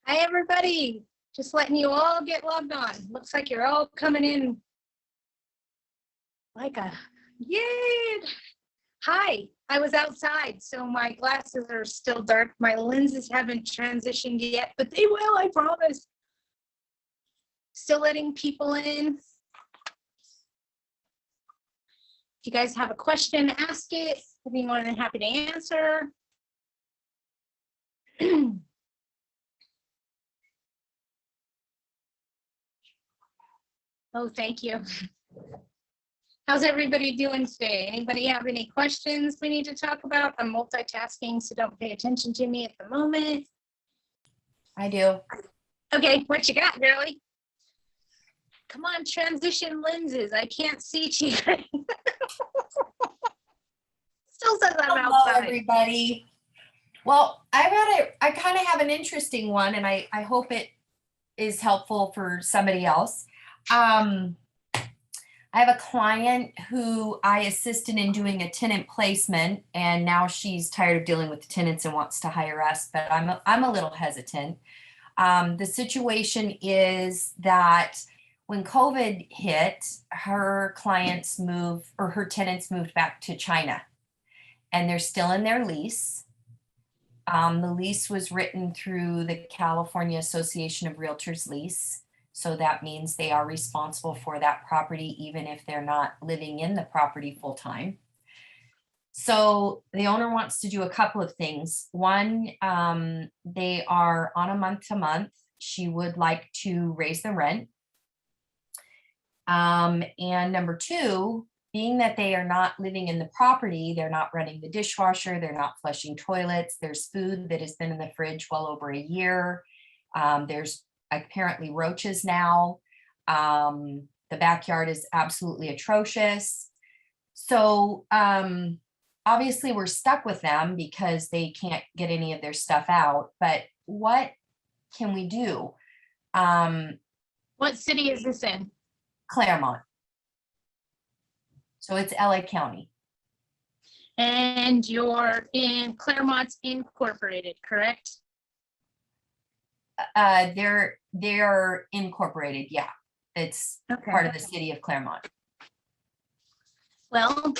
Hi, everybody. Just letting you all get logged on. Looks like you're all coming in like a yay. Hi, I was outside, so my glasses are still dark. My lenses haven't transitioned yet, but they will, I promise. Still letting people in. If you guys have a question, ask it. I'd be more than happy to answer. Oh, thank you. How's everybody doing today? Anybody have any questions we need to talk about? I'm multitasking, so don't pay attention to me at the moment. I do. Okay, what you got, girlie? Come on, transition lenses. I can't see to you. Still says I'm Hello, outside. everybody. Well, I kind of have an interesting one, and I hope it is helpful for somebody else. I have a client who I assisted in doing a tenant placement, and now she's tired of dealing with the tenants and wants to hire us, but I'm a little hesitant. The situation is that when COVID hit, her tenants moved back to China, and they're still in their lease. The lease was written through the California Association of Realtors lease. So that means they are responsible for that property, even if they're not living in the property full time. So the owner wants to do a couple of things. One, they are on a month to month. She would like to raise the rent. And number two, being that they are not living in the property, they're not running the dishwasher, they're not flushing toilets, there's food that has been in the fridge well over a year. There's apparently roaches now. The backyard is absolutely atrocious. So obviously we're stuck with them because they can't get any of their stuff out, but what can we do? What city is this in? Claremont. So it's LA County. And you're in Claremont's Incorporated, correct? They're incorporated. Yeah, it's Okay. part of the city of Claremont. Well,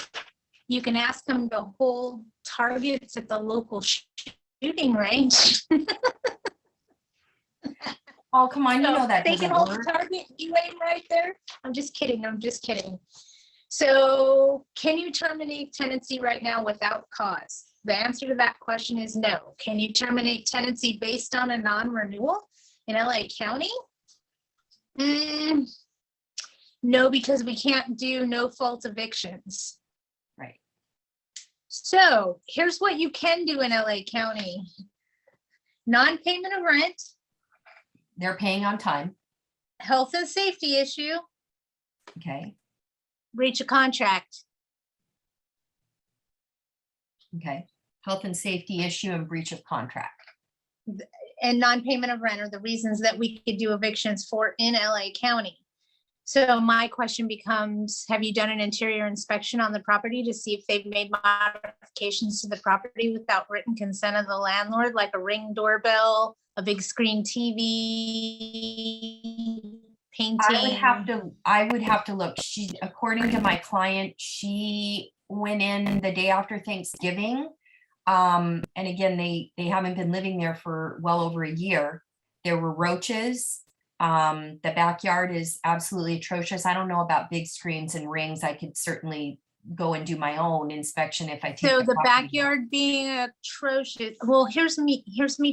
you can ask them to hold targets at the local shooting range. Oh, come on, you know that they can doesn't hold work. the target, you aim right there. I'm just kidding. So can you terminate tenancy right now without cause? The answer to that question is no. Can you terminate tenancy based on a non-renewal in LA County? No, because we can't do no fault evictions. Right. So here's what you can do in LA County. Non-payment of rent. They're paying on time. Health and safety issue. Okay. Breach of contract. Okay. Health and safety issue and breach of contract. And non-payment of rent are the reasons that we could do evictions for in LA County. So my question becomes, have you done an interior inspection on the property to see if they've made modifications to the property without written consent of the landlord, like a Ring doorbell, a big screen TV, painting? I would have to look. According to my client, she went in the day after Thanksgiving. And again, they haven't been living there for well over a year. There were roaches. The backyard is absolutely atrocious. I don't know about big screens and rings. I could certainly go and do my own inspection if I take So the property. backyard being atrocious. Well, here's me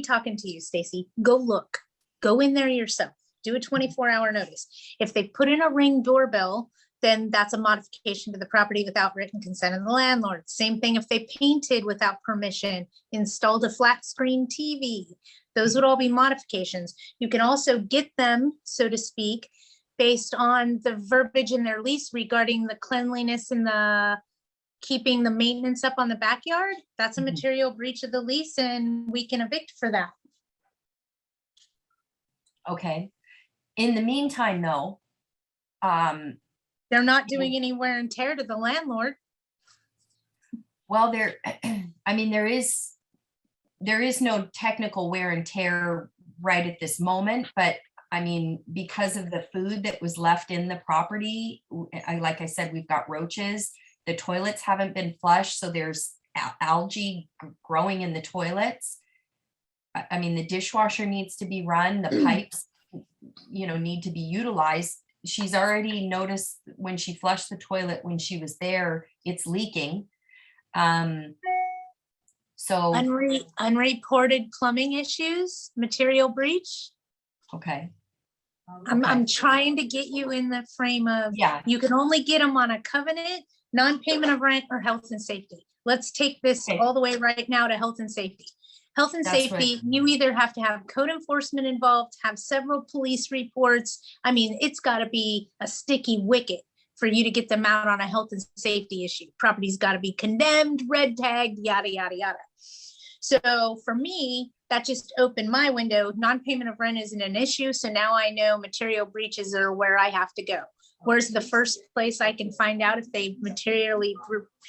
talking to you, Stacy. Go look. Go in there yourself. Do a 24-hour notice. If they put in a Ring doorbell, then that's a modification to the property without written consent of the landlord. Same thing if they painted without permission, installed a flat screen TV. Those would all be modifications. You can also get them, so to speak, based on the verbiage in their lease regarding the cleanliness and the keeping the maintenance up on the backyard. That's a material breach of the lease, and we can evict for that. Okay. In the meantime, though, they're not doing any wear and tear to the landlord. Well, there is no technical wear and tear right at this moment, but I mean, because of the food that was left in the property, like I said, we've got roaches. The toilets haven't been flushed, so there's algae growing in the toilets. I mean, the dishwasher needs to be run, the pipes, need to be utilized. She's already noticed when she flushed the toilet when she was there, it's leaking. So Unreported plumbing issues, material breach. okay. I'm trying to get you in the frame of, Yeah. you can only get them on a covenant, non-payment of rent, or health and safety. Let's take this Okay. all the way right now to health and safety. Health and That's safety, you either have to have code enforcement involved, have several police reports. I mean, it's got to be a sticky wicket for you to get them out on a health and safety issue. Property's got to be condemned, red tagged, yada, yada, yada. So for me, that just opened my window. Non-payment of rent isn't an issue. So now I know material breaches are where I have to go. Where's the first place I can find out if they materially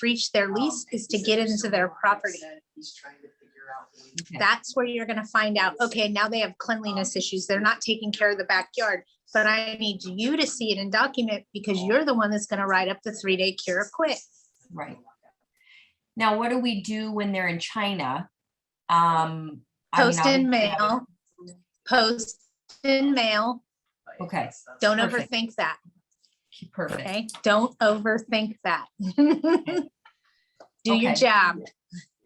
breached their lease is to get into their property. Okay. That's where you're going to find out, okay, now they have cleanliness issues. They're not taking care of the backyard, but I need you to see it and document because you're the one that's going to write up the 3-day cure or quit. Right. Now, what do we do when they're in China? Post in mail. Post in mail. Okay. Don't Perfect. overthink that. Perfect. Okay. Don't overthink that. Do your Okay. job.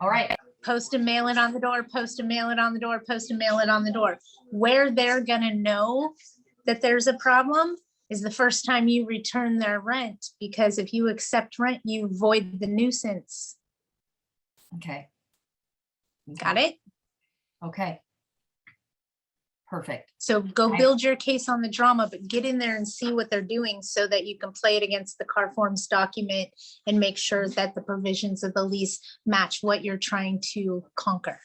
All right. Post and mail it on the door, post and mail it on the door, post and mail it on the door. Where they're gonna know that there's a problem is the first time you return their rent, because if you accept rent, you void the nuisance. Okay. Got it? Okay. Perfect. So go build your case on the drama, but get in there and see what they're doing so that you can play it against the Carforms document and make sure that the provisions of the lease match what you're trying to conquer.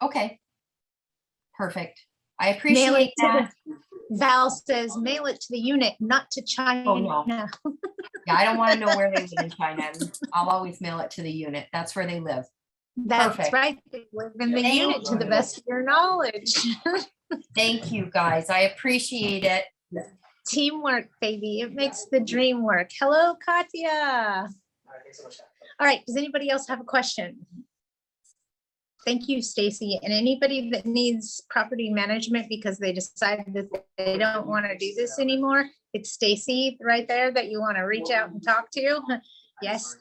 Okay. Perfect. I Mail appreciate it to that. Val says, mail it to the unit, not to China. Oh, no. Yeah, I don't want to know where they live in China. I'll always mail it to the unit. That's where they live. That's Perfect. right. They live in the Thank unit to the you. best of your knowledge. Thank you, guys. I appreciate it. Teamwork, baby. It makes the dream work. Hello, Katya. All right. Does anybody else have a question? Thank you, Stacy. And anybody that needs property management because they decided that they don't want to do this anymore, it's Stacy right there that you want to reach out and talk to. Yes,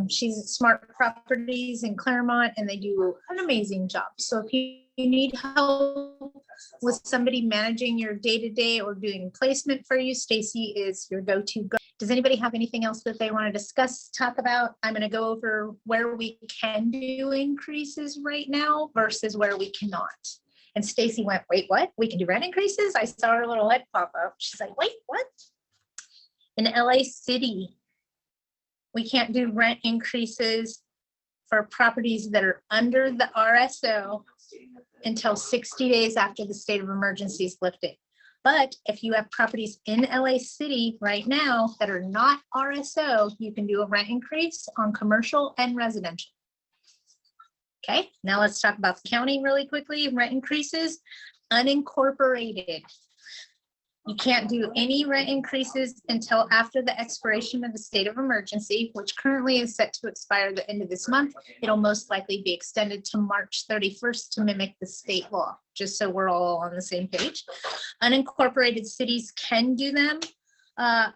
she's at Smart Properties in Claremont and they do an amazing job. So if you need help with somebody managing your day-to-day or doing placement for you, Stacy is your go-to. Does anybody have anything else that they want to discuss, talk about? I'm going to go over where we can do increases right now versus where we cannot. And Stacy went, wait, what? We can do rent increases? I saw her little head pop up. She's like, wait, what? In LA City, we can't do rent increases for properties that are under the RSO until 60 days after the state of emergency is lifted. But if you have properties in LA City right now that are not RSO, you can do a rent increase on commercial and residential. Okay, now let's talk about the county really quickly. Rent increases, unincorporated. You can't do any rent increases until after the expiration of the state of emergency, which currently is set to expire the end of this month. It'll most likely be extended to March 31st to mimic the state law, just so we're all on the same page. Unincorporated cities can do them,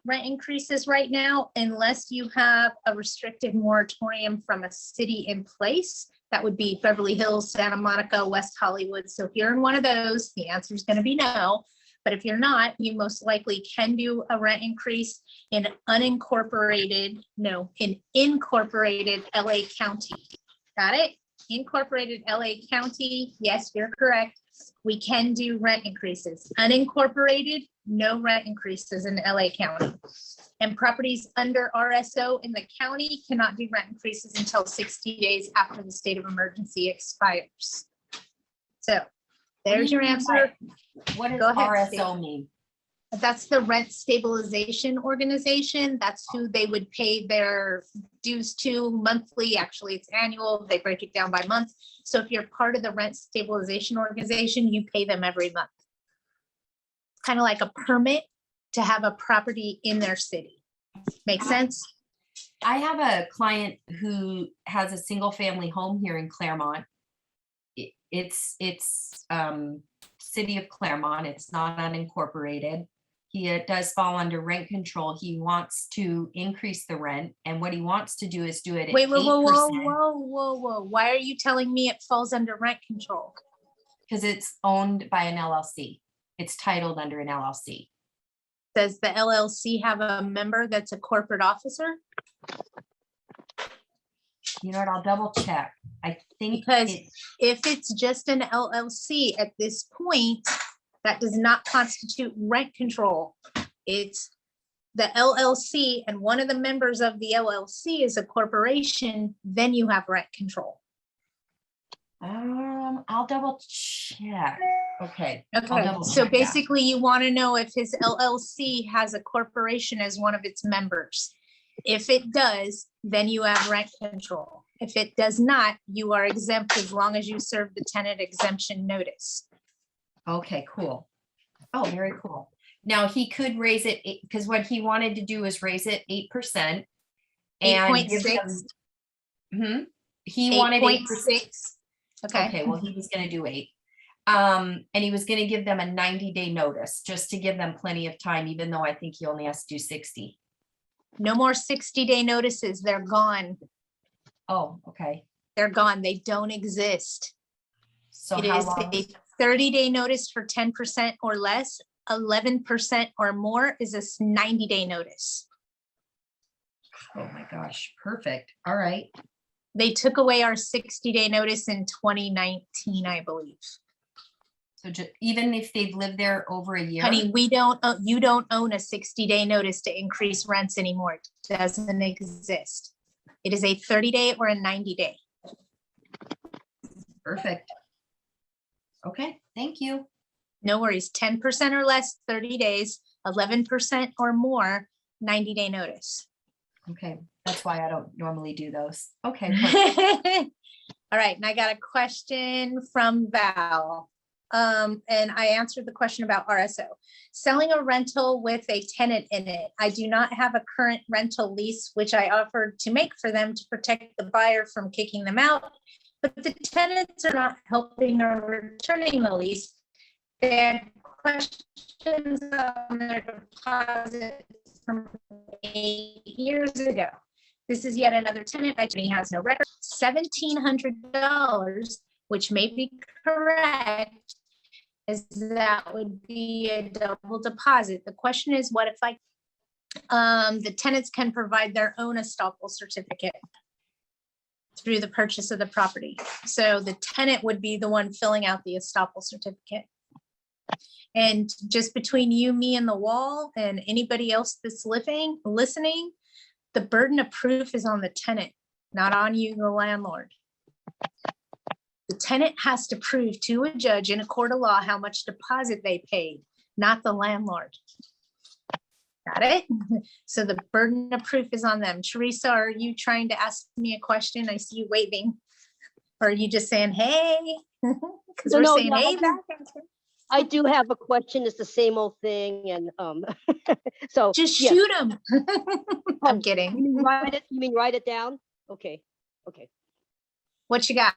rent increases right now, unless you have a restricted moratorium from a city in place. That would be Beverly Hills, Santa Monica, West Hollywood. So if you're in one of those, the answer is going to be no. But if you're not, you most likely can do a rent increase in incorporated LA County. Got it? Incorporated LA County. Yes, you're correct. We can do rent increases. Unincorporated, no rent increases in LA County. And properties under RSO in the county cannot do rent increases until 60 days after the state of emergency expires. So there's your answer. What does Go ahead, RSO Steve. mean? That's the rent stabilization organization. That's who they would pay their dues to monthly. Actually, it's annual. They break it down by month. So if you're part of the rent stabilization organization, you pay them every month. Kind of like a permit to have a property in their city. Make sense? I have a client who has a single family home here in Claremont. It's city of Claremont. It's not unincorporated. He does fall under rent control. He wants to increase the rent, and what he wants to do is do it at Wait, whoa, whoa, 8%. whoa. Why are you telling me it falls under rent control? Because it's owned by an LLC. It's titled under an LLC. Does the LLC have a member that's a corporate officer? You know what? I'll double check. I think Because if it's just an LLC at this point, that does not constitute rent control. It's the LLC, and one of the members of the LLC is a corporation, then you have rent control. I'll double check. Okay. I'll Okay, double so check that. basically you want to know if his LLC has a corporation as one of its members. If it does, then you have rent control. If it does not, you are exempt as long as you serve the tenant exemption notice. Okay, cool. Oh, very cool. Now he could raise it because what he wanted to do is raise it 8%. And give them- 8.6. He wanted 8%. 8.6. Okay, well, he was gonna do 8. And he was gonna give them a 90-day notice, just to give them plenty of time, even though I think he only has to do 60. No more 60-day notices. They're gone. Oh, okay. They're gone. They don't exist. So It how is long? a 30-day notice for 10% or less. 11% or more is a 90-day notice. Oh my gosh, perfect. All right. They took away our 60-day notice in 2019, I believe. So even if they've lived there over a year? Honey, you don't own a 60-day notice to increase rents anymore. It doesn't exist. It is a 30-day or a 90-day. Perfect. Okay, thank you. No worries. 10% or less, 30 days, 11% or more, 90-day notice. Okay, that's why I don't normally do those. Okay, perfect. All right, and I got a question from Val. And I answered the question about RSO. Selling a rental with a tenant in it. I do not have a current rental lease, which I offered to make for them to protect the buyer from kicking them out. But the tenants are not helping or returning the lease. They had questions on their deposits from 8 years ago. This is yet another tenant. He has no record. $1,700, which may be correct, is that would be a double deposit. The question is, what if the tenants can provide their own estoppel certificate through the purchase of the property. So the tenant would be the one filling out the estoppel certificate. And just between you, me, and the wall, and anybody else that's listening, the burden of proof is on the tenant, not on you, the landlord. The tenant has to prove to a judge in a court of law how much deposit they paid, not the landlord. Got it? So the burden of proof is on them. Teresa, are you trying to ask me a question? I see you waving. Or are you just saying, hey? Because we're saying, hey, back. I do have a question. It's the same old thing, and so just yes. shoot them. I'm kidding. You mean write it down? Okay. What you got?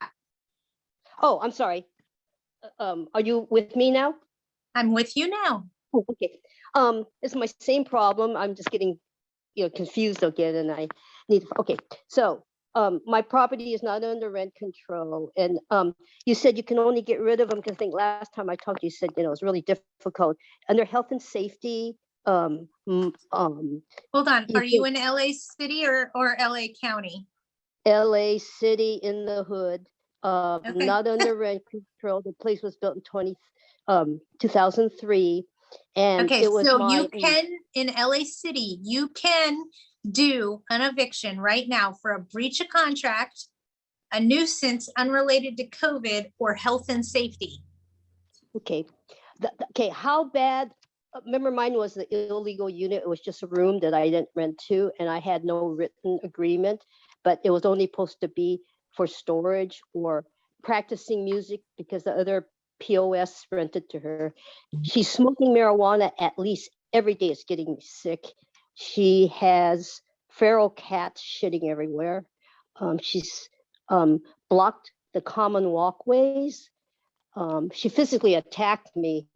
Oh, I'm sorry. Are you with me now? I'm with you now. Oh, okay. It's my same problem. I'm just getting, confused again, and I need. Okay, so my property is not under rent control, and you said you can only get rid of them because I think last time I talked, you said it's really difficult under health and safety. Hold on. Are you in LA City or LA County? LA City in the hood. Okay. Not under rent control. The place was built in 2003. And okay, it was so you can, in LA City, you can do an eviction right now for a breach of contract, a nuisance unrelated to COVID, or health and safety. Okay. Okay, how bad remember mine was the illegal unit. It was just a room that I didn't rent to, and I had no written agreement, but it was only supposed to be for storage or practicing music because the other POS rented to her. She's smoking marijuana at least every day. It's getting me sick. She has feral cats shitting everywhere. She's blocked the common walkways. She physically attacked me,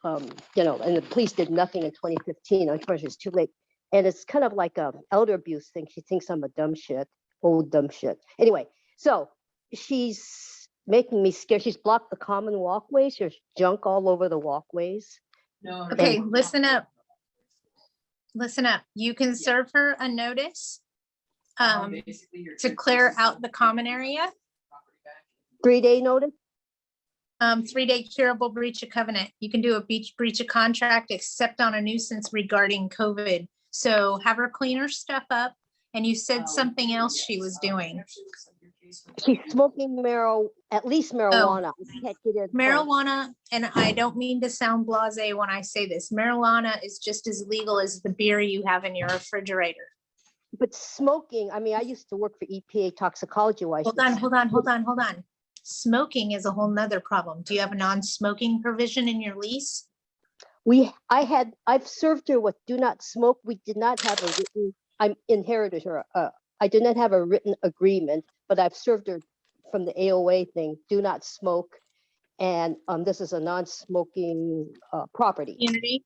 and the police did nothing in 2015. Unfortunately, it's too late. And it's kind of like a elder abuse thing. She thinks I'm a old dumb shit. Anyway, so she's making me scared. She's blocked the common walkways. There's junk all over the walkways. No. Okay, listen up. Listen up. You can serve her a notice to clear out the common area. 3-day notice. 3-day curable breach of covenant. You can do a breach of contract except on a nuisance regarding COVID. So have her clean her stuff up. And you said something else she was doing. She's smoking at least marijuana. I can't get in. Marijuana, and I don't mean to sound blasé when I say this, marijuana is just as legal as the beer you have in your refrigerator. But smoking, I mean, I used to work for EPA toxicology wise. Hold on. Smoking is a whole nother problem. Do you have a non-smoking provision in your lease? I've served her with do not smoke. We did not have a written, I inherited her. I did not have a written agreement, but I've served her from the AOA thing, do not smoke. And this is a non-smoking property. Unity?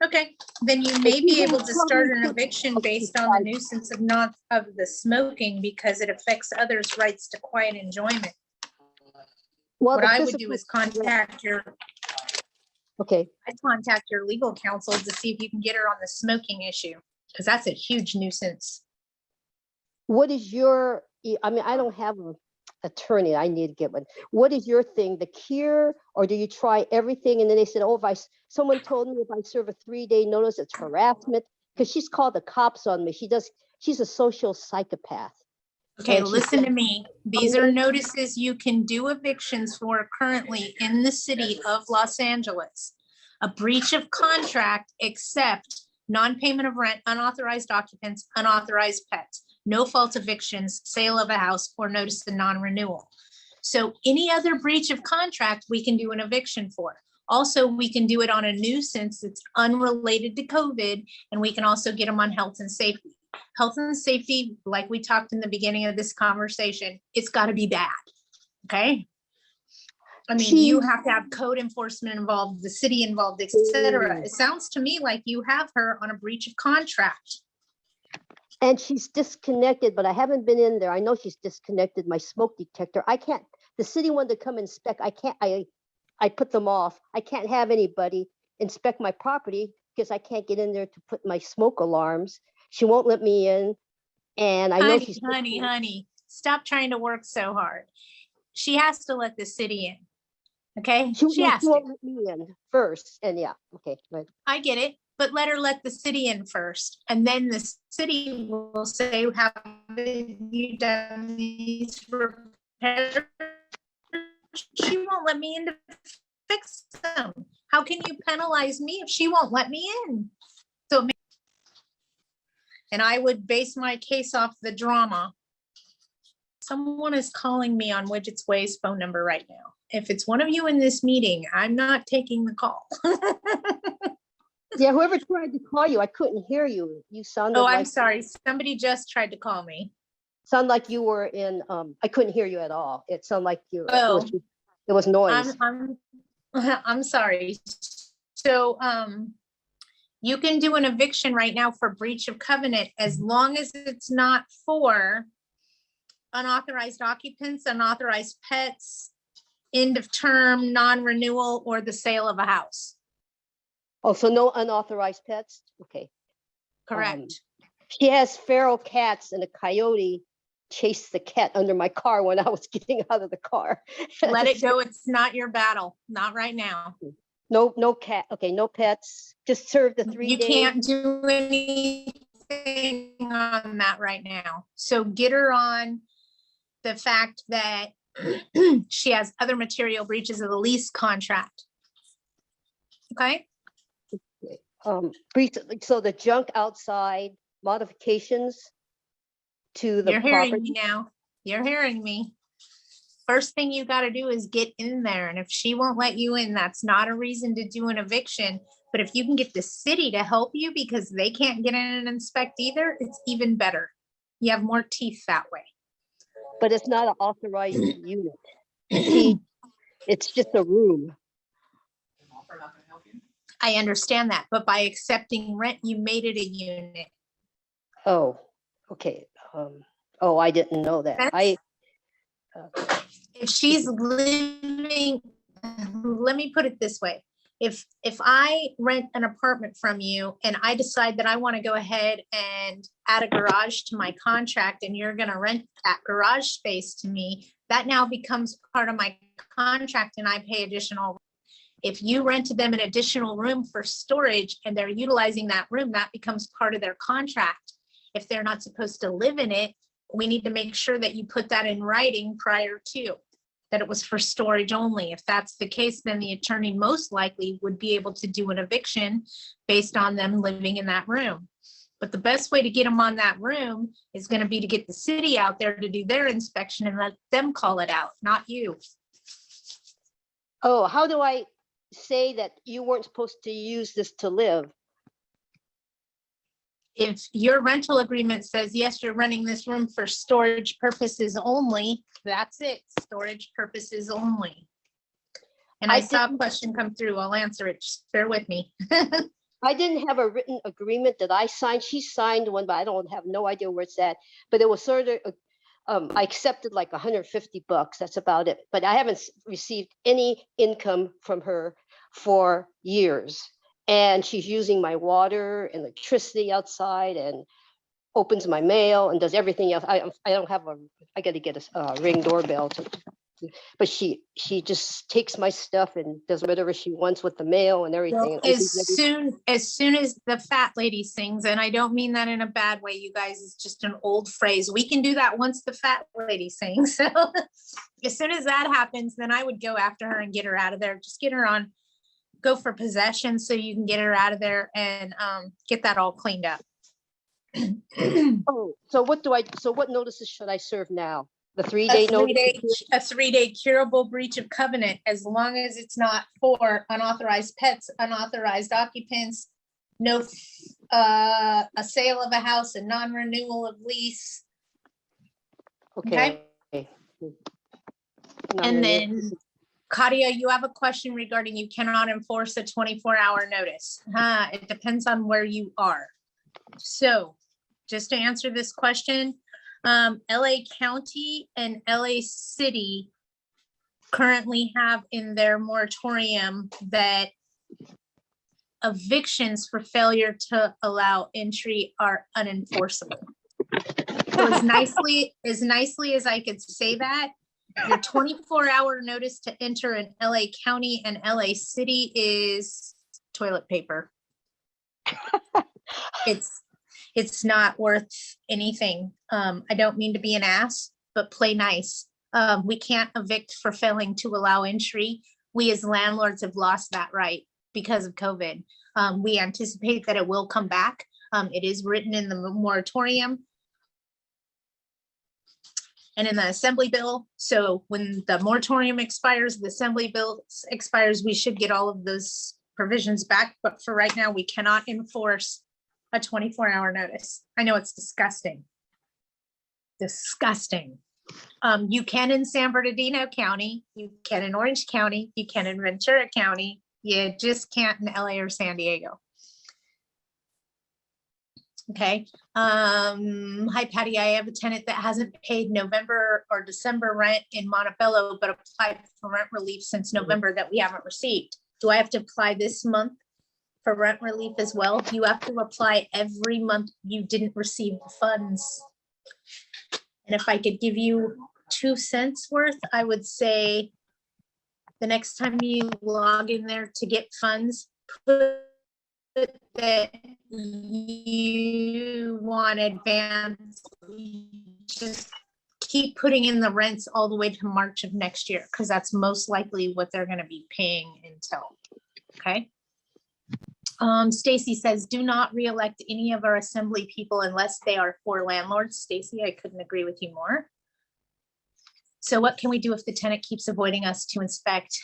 Okay, then you may be able to start an eviction based on the nuisance of the smoking because it affects others' rights to quiet enjoyment. Well, What I would do is contact your legal counsel to see if you can get her on the smoking issue, because that's a huge nuisance. What is your, I mean, I don't have an attorney. I need to get one. What is your thing, the cure, or do you try everything? And then they said, oh, someone told me if I serve a 3-day notice, it's harassment, because she's called the cops on me. She's a social psychopath. Okay, listen to me. These are notices you can do evictions for currently in the city of Los Angeles. A breach of contract except non-payment of rent, unauthorized occupants, unauthorized pets, no fault evictions, sale of a house, or notice of non-renewal. So any other breach of contract, we can do an eviction for. Also, we can do it on a nuisance that's unrelated to COVID, and we can also get them on health and safety. Health and safety, like we talked in the beginning of this conversation, it's got to be bad, okay? I mean, you have to have code enforcement involved, the city involved, etc. It sounds to me like you have her on a breach of contract. And she's disconnected, but I haven't been in there. I know she's disconnected my smoke detector. I can't, the city wanted to come inspect. I put them off. I can't have anybody inspect my property because I can't get in there to put my smoke alarms. She won't let me in. And I know she's honey, stop trying to work so hard. She has to let the city in. Okay, she has to. Won't let me in first. And yeah, okay, right. I get it, but let her let the city in first. And then the city will say, have you done these repairs? She won't let me in to fix them. How can you penalize me if she won't let me in? So, and I would base my case off the drama. Someone is calling me on Widget's Way's phone number right now. If it's one of you in this meeting, I'm not taking the call. Yeah, whoever tried to call you, I couldn't hear you. You sounded like— I'm sorry. Somebody just tried to call me. Sound like you were in, I couldn't hear you at all. It sounded like you, it was noise. I'm sorry. So, you can do an eviction right now for breach of covenant as long as it's not for unauthorized occupants, unauthorized pets, end of term, non-renewal, or the sale of a house. Oh, so no unauthorized pets? Okay. Correct. She has feral cats, and a coyote chased the cat under my car when I was getting out of the car. Let it go. It's not your battle. Not right now. No cat. Okay, no pets. Just serve the 3 You days. can't do anything on that right now. So get her on the fact that she has other material breaches of the lease contract. Okay? So the junk outside modifications to the You're hearing me property. now. You're hearing me. First thing you gotta do is get in there, and if she won't let you in, that's not a reason to do an eviction. But if you can get the city to help you because they can't get in and inspect either, it's even better. You have more teeth that way. But it's not an authorized unit. See, it's just a room. I understand that, but by accepting rent, you made it a unit. Oh, okay. Oh, I didn't know that. If she's living, let me put it this way. If I rent an apartment from you and I decide that I want to go ahead and add a garage to my contract and you're going to rent that garage space to me, that now becomes part of my contract and I pay additional. If you rented them an additional room for storage and they're utilizing that room, that becomes part of their contract. If they're not supposed to live in it, we need to make sure that you put that in writing prior to, that it was for storage only. If that's the case, then the attorney most likely would be able to do an eviction based on them living in that room. But the best way to get them on that room is going to be to get the city out there to do their inspection and let them call it out, not you. Oh, how do I say that you weren't supposed to use this to live? If your rental agreement says, yes, you're renting this room for storage purposes only, that's it, storage purposes only. And I saw a question come through. I'll answer it. Just bear with me. I didn't have a written agreement that I signed. She signed one, but I don't have no idea where it's at. But it was sort of, I accepted like $150. That's about it. But I haven't received any income from her for years. And she's using my water and electricity outside and opens my mail and does everything else. I don't have I got to get a Ring doorbell but she just takes my stuff and does whatever she wants with the mail and everything. Well, as soon as the fat lady sings, and I don't mean that in a bad way, you guys, it's just an old phrase. We can do that once the fat lady sings. So as soon as that happens, then I would go after her and get her out of there. Just get her on, go for possession so you can get her out of there and get that all cleaned up. Oh, so what notices should I serve now? The 3-day notice? A 3-day curable breach of covenant, as long as it's not for unauthorized pets, unauthorized occupants, no, a sale of a house, a non-renewal of lease. Okay. And then Katia, you have a question regarding you cannot enforce a 24-hour notice. It depends on where you are. So just to answer this question, LA County and LA City currently have in their moratorium that evictions for failure to allow entry are unenforceable. So as nicely as I could say that, your 24-hour notice to enter in LA County and LA City is toilet paper. It's not worth anything. I don't mean to be an ass, but play nice. We can't evict for failing to allow entry. We as landlords have lost that right because of COVID. We anticipate that it will come back. It is written in the moratorium and in the assembly bill. So when the moratorium expires, the assembly bill expires, we should get all of those provisions back. But for right now, we cannot enforce a 24-hour notice. I know it's disgusting. Disgusting. You can in San Bernardino County, you can in Orange County, you can in Ventura County, you just can't in LA or San Diego. Okay. Hi, Patty. I have a tenant that hasn't paid November or December rent in Montebello, but applied for rent relief since November that we haven't received. Do I have to apply this month for rent relief as well? You have to apply every month you didn't receive the funds. And if I could give you 2 cents worth, I would say the next time you log in there to get funds, put that you want advance, just keep putting in the rents all the way to March of next year, because that's most likely what they're going to be paying until. Okay. Stacy says, do not reelect any of our assembly people unless they are for landlords. Stacy, I couldn't agree with you more. So what can we do if the tenant keeps avoiding us to inspect?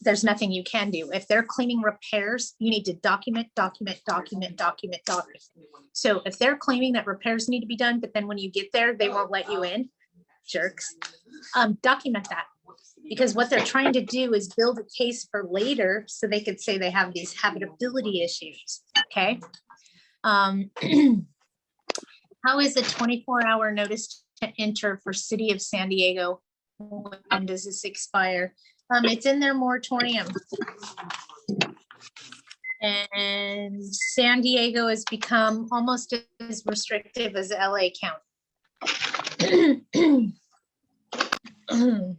There's nothing you can do. If they're claiming repairs, you need to document. So if they're claiming that repairs need to be done, but then when you get there, they won't let you in, jerks, document that. Because what they're trying to do is build a case for later so they could say they have these habitability issues, okay? How is a 24-hour notice to enter for City of San Diego? When does this expire? It's in their moratorium. And San Diego has become almost as restrictive as LA County.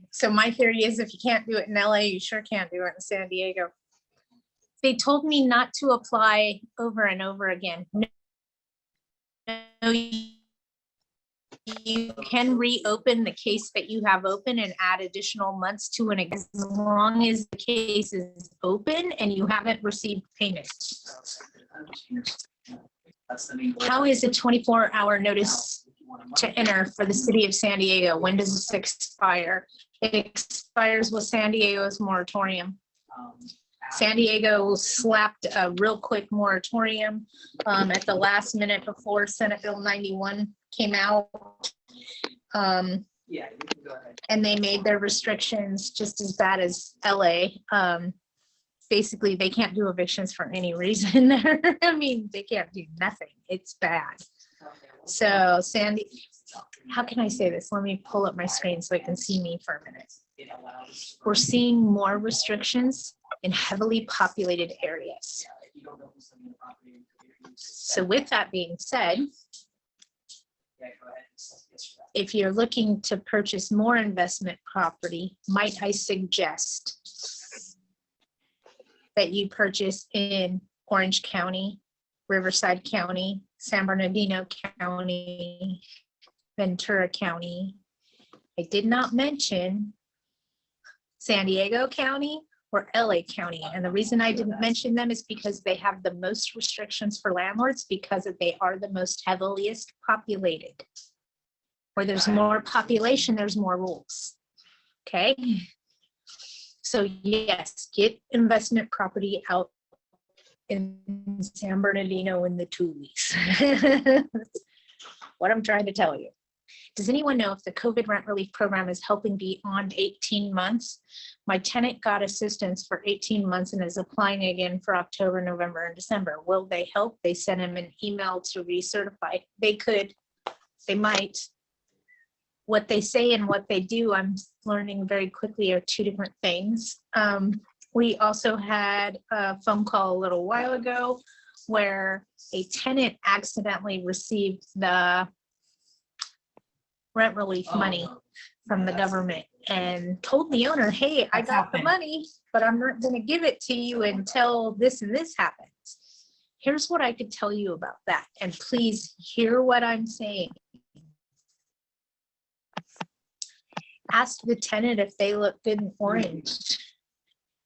So my theory is if you can't do it in LA, you sure can't do it in San Diego. They told me not to apply over and over again. No, you can reopen the case that you have open and add additional months to it as long as the case is open and you haven't received payment. How is a 24-hour notice to enter for the City of San Diego? When does this expire? It expires with San Diego's moratorium. San Diego slapped a real quick moratorium at the last minute before Senate Bill 91 came out. And they made their restrictions just as bad as LA. Basically, they can't do evictions for any reason. I mean, they can't do nothing. It's bad. So Sandy, how can I say this? Let me pull up my screen so I can see me for a minute. We're seeing more restrictions in heavily populated areas. So with that being said, if you're looking to purchase more investment property, might I suggest that you purchase in Orange County, Riverside County, San Bernardino County, Ventura County. I did not mention San Diego County or LA County. And the reason I didn't mention them is because they have the most restrictions for landlords because they are the most heaviest populated. Where there's more population, there's more rules. Okay. So yes, get investment property out in San Bernardino in the 2 weeks. What I'm trying to tell you. Does anyone know if the COVID rent relief program is helping beyond 18 months? My tenant got assistance for 18 months and is applying again for October, November, and December. Will they help? They sent him an email to recertify. They could, they might. What they say and what they do, I'm learning very quickly, are two different things. We also had a phone call a little while ago where a tenant accidentally received the rent relief money from the government and told the owner, hey, I got the money, but I'm not going to give it to you until this and this happens. Here's what I could tell you about that. And please hear what I'm saying. Ask the tenant if they look good in orange.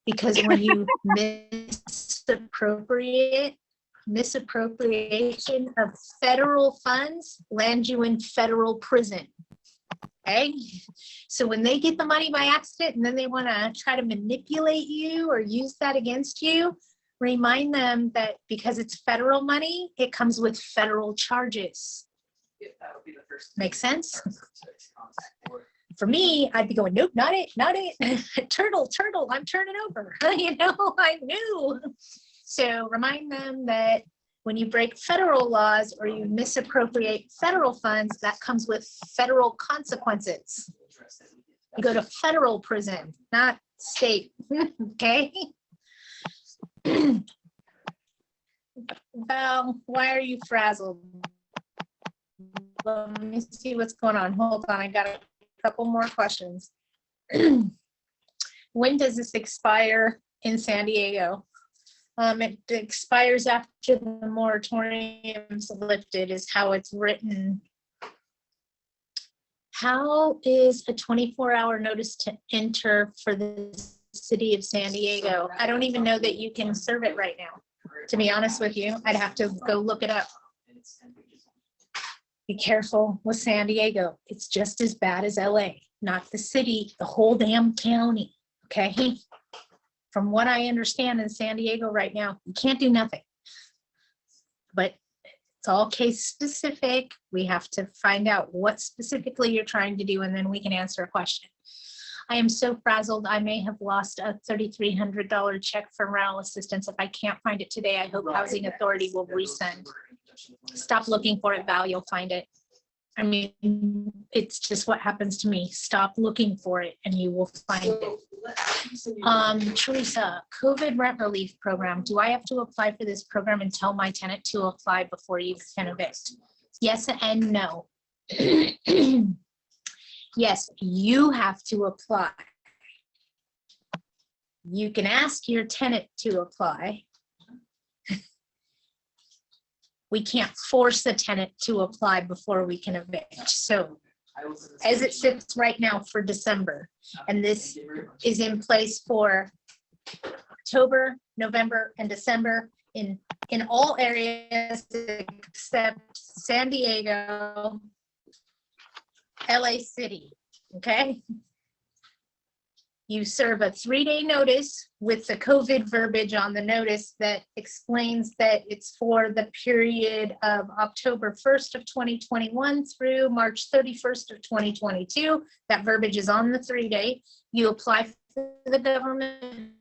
Because when you misappropriation of federal funds lands you in federal prison. Okay, so when they get the money by accident and then they want to try to manipulate you or use that against you, remind them that because it's federal money, it comes with federal charges. Make sense? For me, I'd be going, nope, not it, not it. Turtle, I'm turning over. You know, I knew. So remind them that when you break federal laws or you misappropriate federal funds, that comes with federal consequences. You go to federal prison, not state. Okay. Val, why are you frazzled? Let me see what's going on. Hold on, I got a couple more questions. When does this expire in San Diego? It expires after the moratorium's lifted, is how it's written. How is a 24-hour notice to enter for the city of San Diego. I don't even know that you can serve it right now. To be honest with you, I'd have to go look it up. Be careful with San Diego. It's just as bad as LA, not the city, the whole damn county, okay? From what I understand in San Diego right now, you can't do nothing. But it's all case specific. We have to find out what specifically you're trying to do, and then we can answer a question. I am so frazzled. I may have lost a $3,300 check from rental assistance. If I can't find it today, I hope Housing Authority will resend. Stop looking for it, Val, you'll find it. I mean, it's just what happens to me. Stop looking for it and you will find it. Teresa, COVID rent relief program. Do I have to apply for this program and tell my tenant to apply before you can evict? Yes and no. Yes, you have to apply. You can ask your tenant to apply. We can't force the tenant to apply before we can evict. So as it sits right now for December, and this is in place for October, November, and December in all areas except San Diego, LA City, okay? You serve a 3-day notice with the COVID verbiage on the notice that explains that it's for the period of October 1st of 2021 through March 31st of 2022. That verbiage is on the 3-day. You apply for the government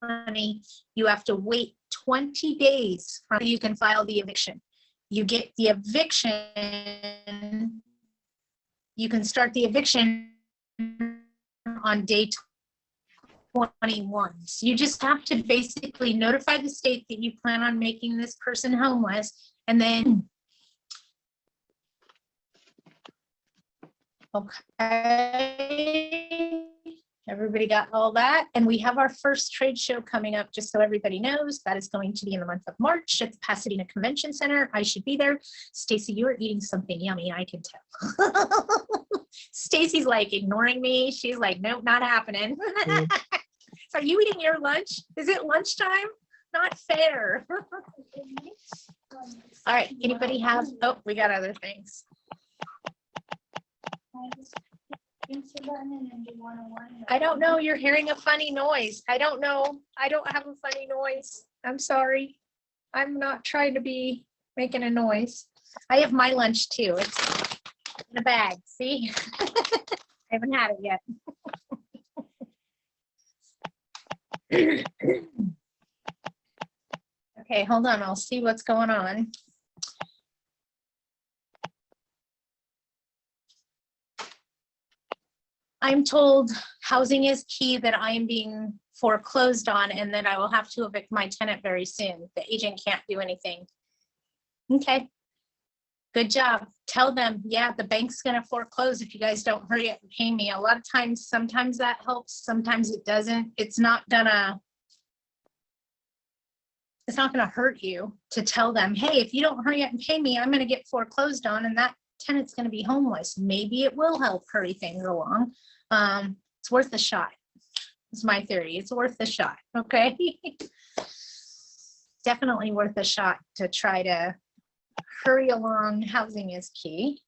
money. You have to wait 20 days before you can file the eviction. You get the eviction. You can start the eviction on day 21. So you just have to basically notify the state that you plan on making this person homeless, and then okay, everybody got all that. And we have our first trade show coming up, just so everybody knows. That is going to be in the month of March at the Pasadena Convention Center. I should be there. Stacy, you are eating something yummy, I can tell. Stacy's like ignoring me. She's like, nope, not happening. Are you eating your lunch? Is it lunchtime? Not fair. All right, anybody have, oh, we got other things. I don't know, you're hearing a funny noise. I don't know. I don't have a funny noise. I'm sorry. I'm not trying to be making a noise. I have my lunch too. It's in a bag, see? I haven't had it yet. Okay, hold on. I'll see what's going on. I'm told housing is key, that I am being foreclosed on, and that I will have to evict my tenant very soon. The agent can't do anything. Okay. Good job. Tell them, yeah, the bank's going to foreclose if you guys don't hurry up and pay me. A lot of times, sometimes that helps, sometimes it doesn't. It's not gonna hurt you to tell them, hey, if you don't hurry up and pay me, I'm going to get foreclosed on, and that tenant's going to be homeless. Maybe it will help hurry things along. It's worth a shot. It's my theory. It's worth a shot. Okay. Definitely worth a shot to try to hurry along. Housing is key.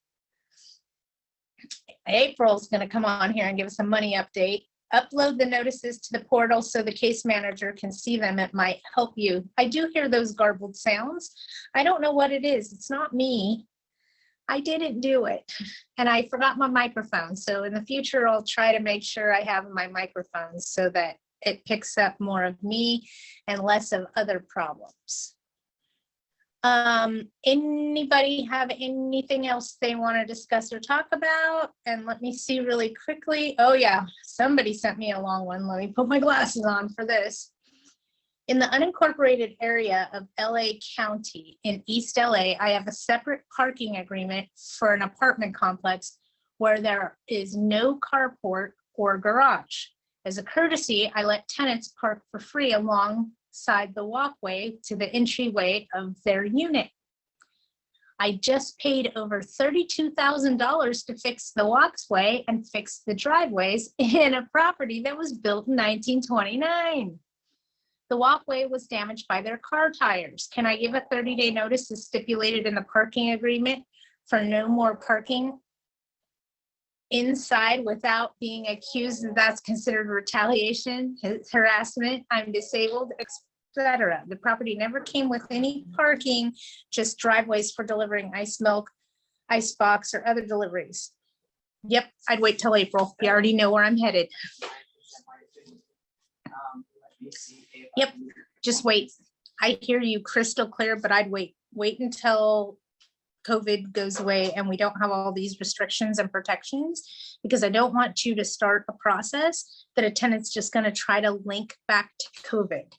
April's going to come on here and give us a money update. Upload the notices to the portal so the case manager can see them. It might help you. I do hear those garbled sounds. I don't know what it is. It's not me. I didn't do it, and I forgot my microphone. So in the future, I'll try to make sure I have my microphone so that it picks up more of me and less of other problems. Anybody have anything else they want to discuss or talk about? And let me see really quickly. Oh yeah, somebody sent me a long one. Let me put my glasses on for this. In the unincorporated area of LA County in East LA, I have a separate parking agreement for an apartment complex where there is no carport or garage. As a courtesy, I let tenants park for free alongside the walkway to the entryway of their unit. I just paid over $32,000 to fix the walkway and fix the driveways in a property that was built in 1929. The walkway was damaged by their car tires. Can I give a 30-day notice as stipulated in the parking agreement for no more parking inside without being accused that that's considered retaliation, harassment, I'm disabled, etc. The property never came with any parking, just driveways for delivering ice milk, ice box, or other deliveries. Yep, I'd wait till April. You already know where I'm headed. Yep, just wait. I hear you crystal clear, but I'd wait. Wait until COVID goes away and we don't have all these restrictions and protections, because I don't want you to start a process that a tenant's just going to try to link back to COVID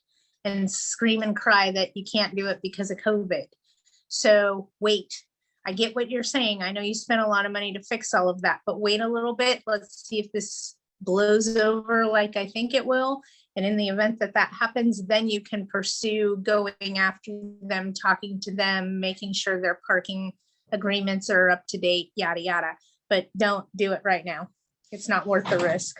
and scream and cry that you can't do it because of COVID. So wait. I get what you're saying. I know you spent a lot of money to fix all of that, but wait a little bit. Let's see if this blows over like I think it will. And in the event that that happens, then you can pursue going after them, talking to them, making sure their parking agreements are up to date, yada, yada. But don't do it right now. It's not worth the risk.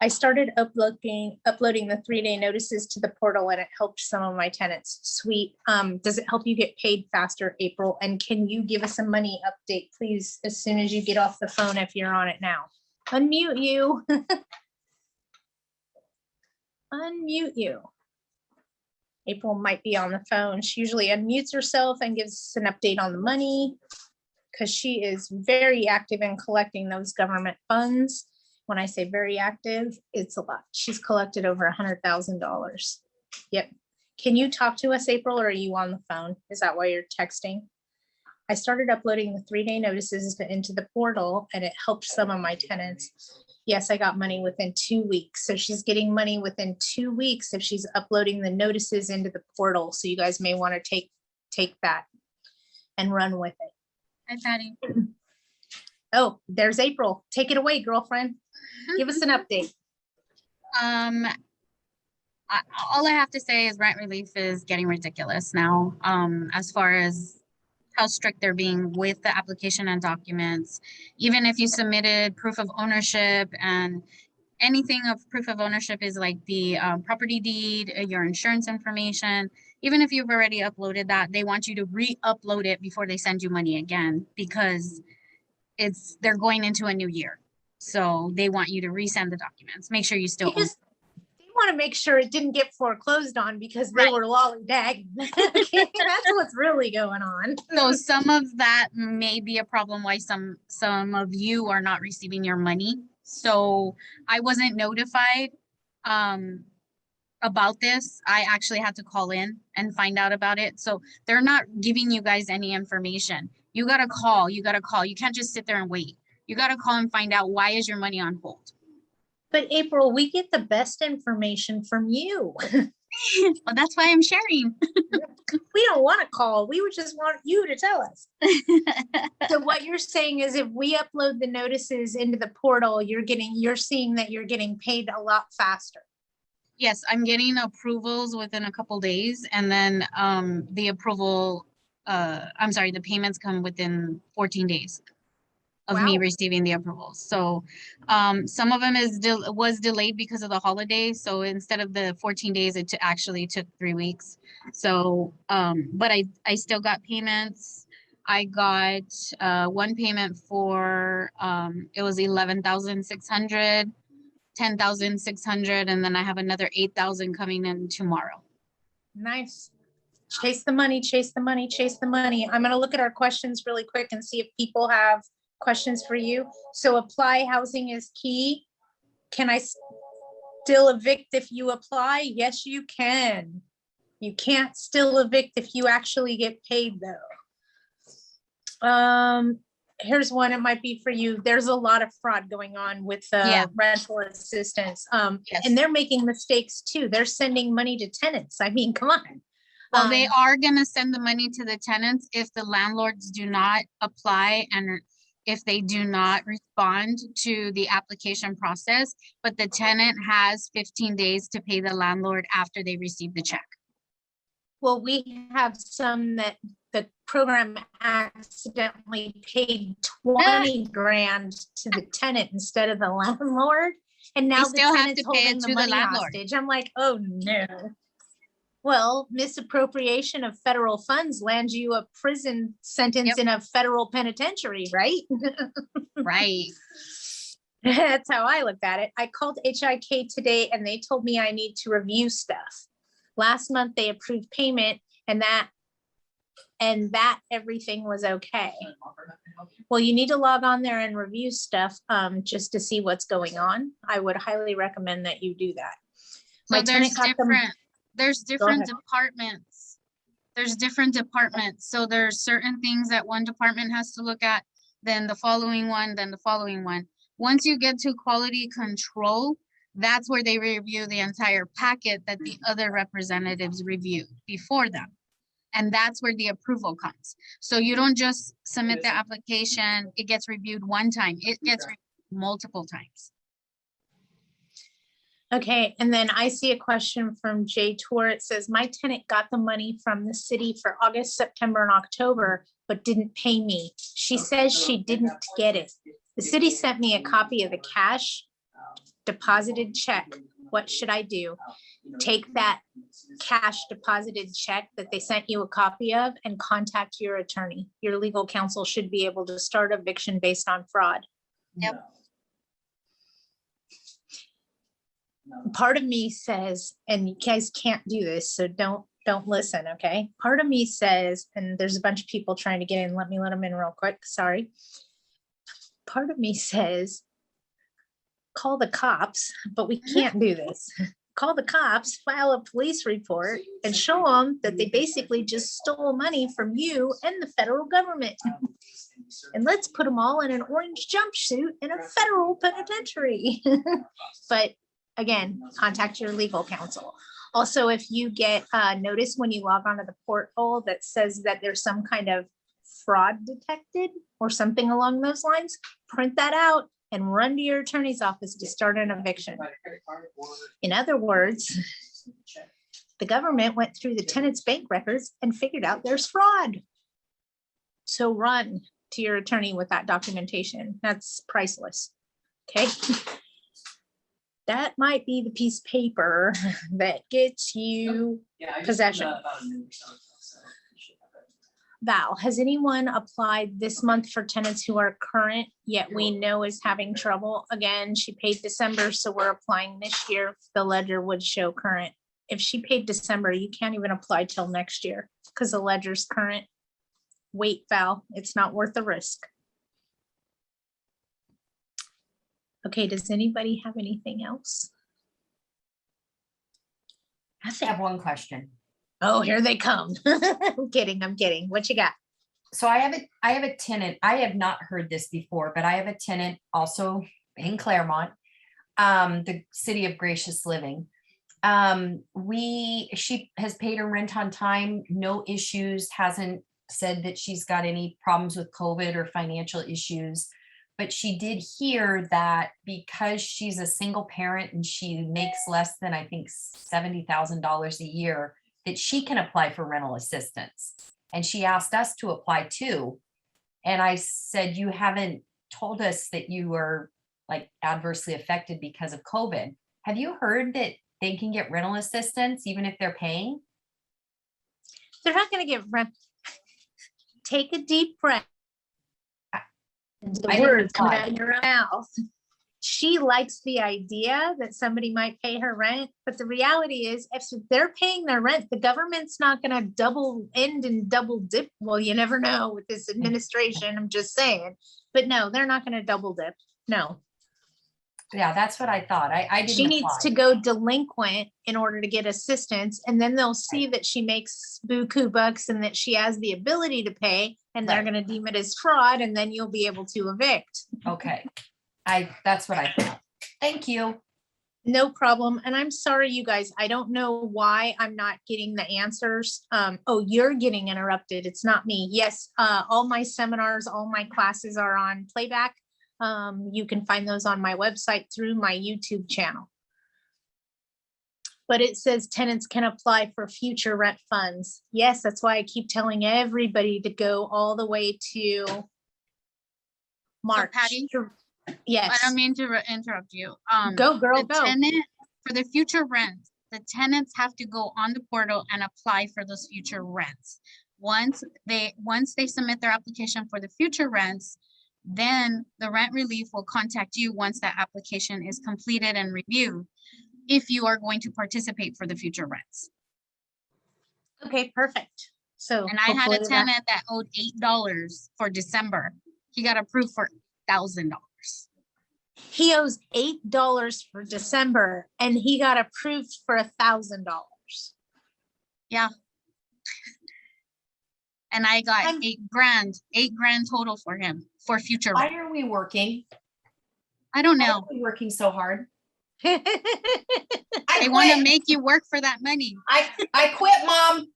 I started uploading the 3-day notices to the portal and it helped some of my tenants. Sweet. Does it help you get paid faster, April? And can you give us a money update, please, as soon as you get off the phone if you're on it now? Unmute you. Unmute you. April might be on the phone. She usually unmutes herself and gives us an update on the money because she is very active in collecting those government funds. When I say very active, it's a lot. She's collected over $100,000. Yep. Can you talk to us, April, or are you on the phone? Is that why you're texting? I started uploading the 3-day notices into the portal and it helped some of my tenants. Yes, I got money within 2 weeks. So she's getting money within 2 weeks if she's uploading the notices into the portal. So you guys may want to take that and run with it. Hi, Patty. Oh, there's April. Take it away, girlfriend. Give us an update. All I have to say is rent relief is getting ridiculous now, as far as how strict they're being with the application and documents. Even if you submitted proof of ownership, and anything of proof of ownership is like the property deed, your insurance information. Even if you've already uploaded that, they want you to re-upload it before they send you money again, because they're going into a new year. So they want you to resend the documents. Make sure you still own. They want to make sure it didn't get foreclosed on because they were lollygagging. That's what's really going on. So some of that may be a problem why some of you are not receiving your money. So I wasn't notified about this. I actually had to call in and find out about it. So they're not giving you guys any information. You got to call. You can't just sit there and wait. You got to call and find out, why is your money on hold? But April, we get the best information from you. Well, that's why I'm sharing. We don't want to call. We would just want you to tell us. So what you're saying is if we upload the notices into the portal, you're seeing that you're getting paid a lot faster. Yes, I'm getting approvals within a couple days, and then the payments come within 14 days of me receiving the approvals. So some of them was delayed because of the holiday. So instead of the 14 days, it actually took 3 weeks. So, but I still got payments. I got one payment for, it was 11,600, 10,600, and then I have another 8,000 coming in tomorrow. Nice. Chase the money, chase the money, chase the money. I'm going to look at our questions really quick and see if people have questions for you. So apply housing is key. Can I still evict if you apply? Yes, you can. You can't still evict if you actually get paid though. Here's one, it might be for you. There's a lot of fraud going on with rental assistance. Yes. And they're making mistakes too. They're sending money to tenants. I mean, come on. Well, they are going to send the money to the tenants if the landlords do not apply and if they do not respond to the application process, but the tenant has 15 days to pay the landlord after they receive the check. Well, we have some that the program accidentally paid 20 grand to the tenant instead of the landlord. And now the still have tenant's to pay it holding to the the money landlord. hostage. I'm like, oh no. Well, misappropriation of federal funds lands you a prison sentence Yep. in a federal penitentiary, right? Right. That's how I looked at it. I called HIK today and they told me I need to review stuff. Last month they approved payment and that everything was okay. Well, you need to log on there and review stuff just to see what's going on. I would highly recommend that you do that. So My tenant got them. there's different ahead. departments. There's different departments. So there's certain things that one department has to look at, then the following one, then the following one. Once you get to quality control, that's where they review the entire packet that the other representatives review before them. And that's where the approval comes. So you don't just submit the application, it gets reviewed one time, it gets reviewed multiple times. Okay, and then I see a question from Jay Tour. It says, my tenant got the money from the city for August, September, and October, but didn't pay me. She says she didn't get it. The city sent me a copy of the cash deposited check. What should I do? Take that cash deposited check that they sent you a copy of and contact your attorney. Your legal counsel should be able to start eviction based on fraud. Yep. Part of me says, and you guys can't do this, so don't listen, okay? Part of me says, and there's a bunch of people trying to get in, let them in real quick, sorry. Part of me says, call the cops, but we can't do this. Call the cops, file a police report, and show them that they basically just stole money from you and the federal government. And let's put them all in an orange jumpsuit in a federal penitentiary. But again, contact your legal counsel. Also, if you get a notice when you log onto the portal that says that there's some kind of fraud detected or something along those lines, print that out and run to your attorney's office to start an eviction. In other words, the government went through the tenant's bank records and figured out there's fraud. So run to your attorney with that documentation. That's priceless. Okay. That might be the piece of paper that gets you possession. Val, has anyone applied this month for tenants who are current yet we know is having trouble? Again, she paid December, so we're applying this year. The ledger would show current. If she paid December, you can't even apply till next year because the ledger's current. Wait, Val, it's not worth the risk. Okay, does anybody have anything else? I have one question. Oh, here they come. I'm kidding. What you got? So I have a tenant. I have not heard this before, but I have a tenant also in Claremont, the City of Gracious Living. She has paid her rent on time, no issues, hasn't said that she's got any problems with COVID or financial issues. But she did hear that because she's a single parent and she makes less than, I think, $70,000 a year, that she can apply for rental assistance. And she asked us to apply too. And I said, you haven't told us that you were like adversely affected because of COVID. Have you heard that they can get rental assistance even if they're paying? They're not going to get rent. Take a deep breath. The words coming out of your mouth. She likes the idea that somebody might pay her rent, but the reality is if they're paying their rent, the government's not going to double end and double dip. Well, you never know with this administration, I'm just saying, but no, they're not going to double dip. No. Yeah, that's what I thought. I didn't She needs apply. to go delinquent in order to get assistance, and then they'll see that she makes buku bucks and that she has the ability to pay, and they're Right. going to deem it as fraud, and then you'll be able to evict. Okay. That's what I thought. Thank you. No problem. And I'm sorry, you guys, I don't know why I'm not getting the answers. Oh, you're getting interrupted. It's not me. Yes, all my seminars, all my classes are on playback. You can find those on my website through my YouTube channel. But it says tenants can apply for future rent funds. Yes, that's why I keep telling everybody to go all the way to March. Patty, I Yes, don't mean to interrupt you. go girl, The go. tenant, for the future rent, the tenants have to go on the portal and apply for those future rents. Once they submit their application for the future rents, then the rent relief will contact you once that application is completed and reviewed, if you are going to participate for the future rents. Okay, perfect. So. And I had a hopefully that- tenant that owed $8 for December. He got approved for $1,000. He owes $8 for December and he got approved for $1,000. Yeah. And I got I'm- $8 grand total for him for future Why rent. are we working? I don't Why know. are we working so hard? They I want to quit. make you work for that money. I quit, Mom.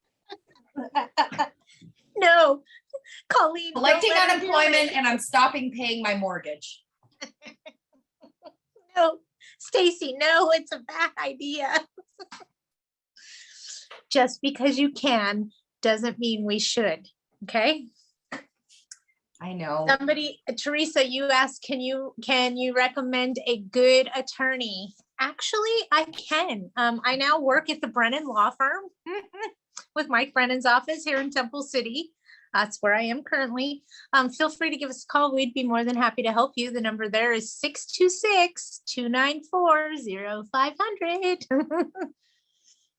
No, Colleen. don't Collecting let her do unemployment it. and I'm stopping paying my mortgage. No, Stacy, no, it's a bad idea. Just because you can doesn't mean we should, okay? I know. Somebody, Teresa, you asked, can you recommend a good attorney? Actually, I can. I now work at the Brennan Law Firm with Mike Brennan's office here in Temple City. That's where I am currently. Feel free to give us a call. We'd be more than happy to help you. The number there is 626-294-0500.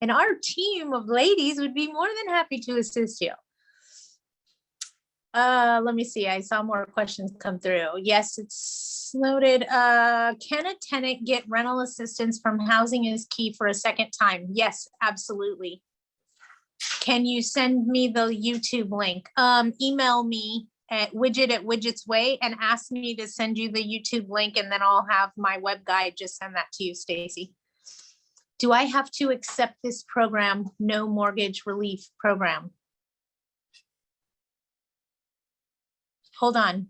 And our team of ladies would be more than happy to assist you. Let me see. I saw more questions come through. Yes, it's noted. Can a tenant get rental assistance from Housing is Key for a second time? Yes, absolutely. Can you send me the YouTube link? Email me at Widget@Widget's Way and ask me to send you the YouTube link, and then I'll have my web guide just send that to you, Stacy. Do I have to accept this program? No mortgage relief program. Hold on.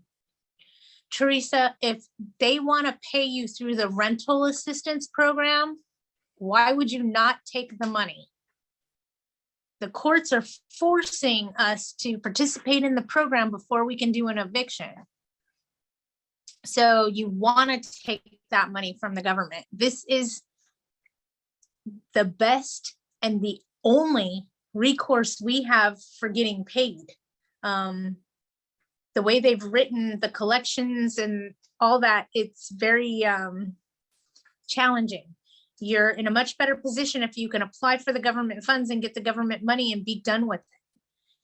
Teresa, if they want to pay you through the rental assistance program, why would you not take the money? The courts are forcing us to participate in the program before we can do an eviction. So you want to take that money from the government. This is the best and the only recourse we have for getting paid. The way they've written the collections and all that, it's very challenging. You're in a much better position if you can apply for the government funds and get the government money and be done with it.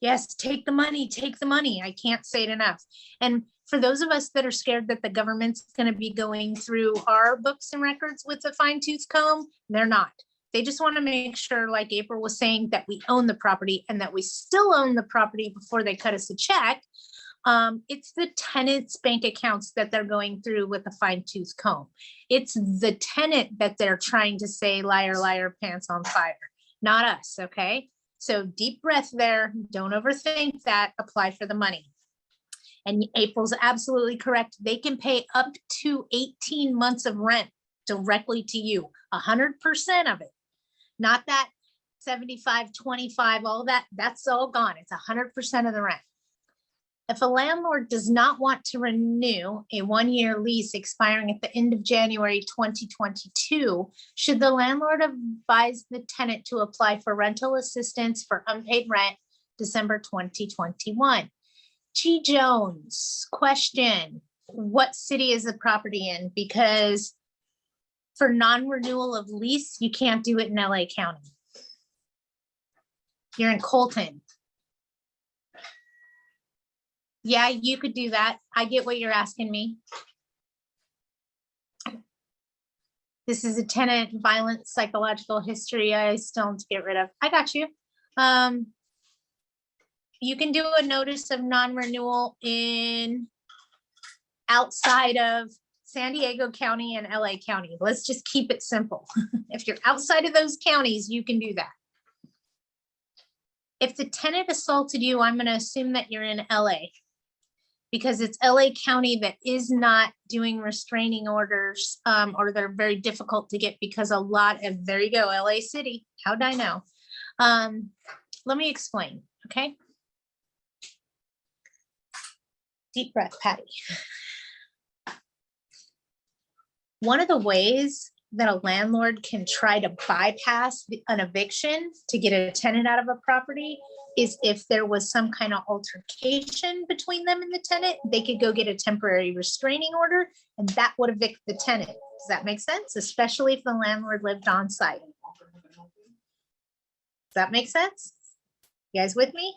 Yes, take the money, take the money. I can't say it enough. And for those of us that are scared that the government's going to be going through our books and records with a fine-tooth comb, they're not. They just want to make sure, like April was saying, that we own the property and that we still own the property before they cut us a check. It's the tenant's bank accounts that they're going through with a fine-tooth comb. It's the tenant that they're trying to say, liar, liar, pants on fire, not us, okay? So deep breath there. Don't overthink that. Apply for the money. And April's absolutely correct. They can pay up to 18 months of rent directly to you, 100% of it. Not that 75, 25, all that, that's all gone. It's 100% of the rent. If a landlord does not want to renew a one-year lease expiring at the end of January 2022, should the landlord advise the tenant to apply for rental assistance for unpaid rent December 2021? G. Jones, question, what city is the property in? Because for non-renewal of lease, you can't do it in LA County. You're in Colton. Yeah, you could do that. I get what you're asking me. This is a tenant violent psychological history I still need to get rid of. I got you. You can do a notice of non-renewal in outside of San Diego County and LA County. Let's just keep it simple. If you're outside of those counties, you can do that. If the tenant assaulted you, I'm going to assume that you're in LA. because it's LA County that is not doing restraining orders, or they're very difficult to get because a lot of, there you go, LA City, how'd I know? Let me explain, okay? Deep breath, Patty. One of the ways that a landlord can try to bypass an eviction to get a tenant out of a property is if there was some kind of altercation between them and the tenant, they could go get a temporary restraining order and that would evict the tenant. Does that make sense? Especially if the landlord lived on site. Does that make sense? You guys with me?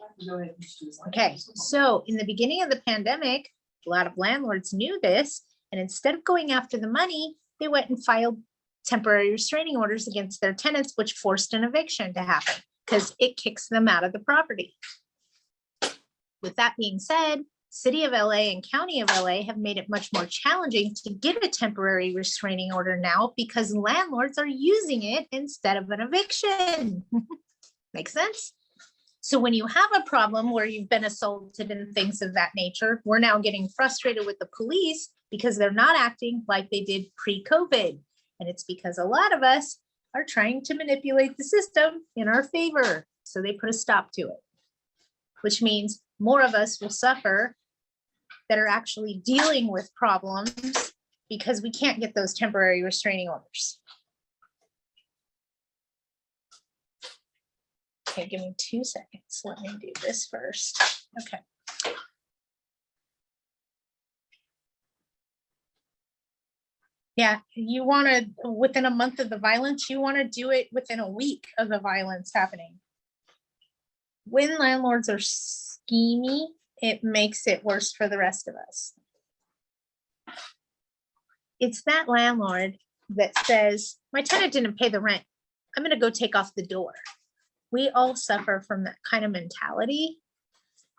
Okay, so in the beginning of the pandemic, a lot of landlords knew this, and instead of going after the money, they went and filed temporary restraining orders against their tenants, which forced an eviction to happen because it kicks them out of the property. With that being said, City of LA and County of LA have made it much more challenging to get a temporary restraining order now because landlords are using it instead of an eviction. Make sense? So when you have a problem where you've been assaulted and things of that nature, we're now getting frustrated with the police because they're not acting like they did pre-COVID. And it's because a lot of us are trying to manipulate the system in our favor. So they put a stop to it, which means more of us will suffer that are actually dealing with problems because we can't get those temporary restraining orders. Okay, give me 2 seconds. Let me do this first. Okay. Yeah, you want to, within a month of the violence, you want to do it within a week of the violence happening. When landlords are schemy, it makes it worse for the rest of us. It's that landlord that says, my tenant didn't pay the rent. I'm going to go take off the door. We all suffer from that kind of mentality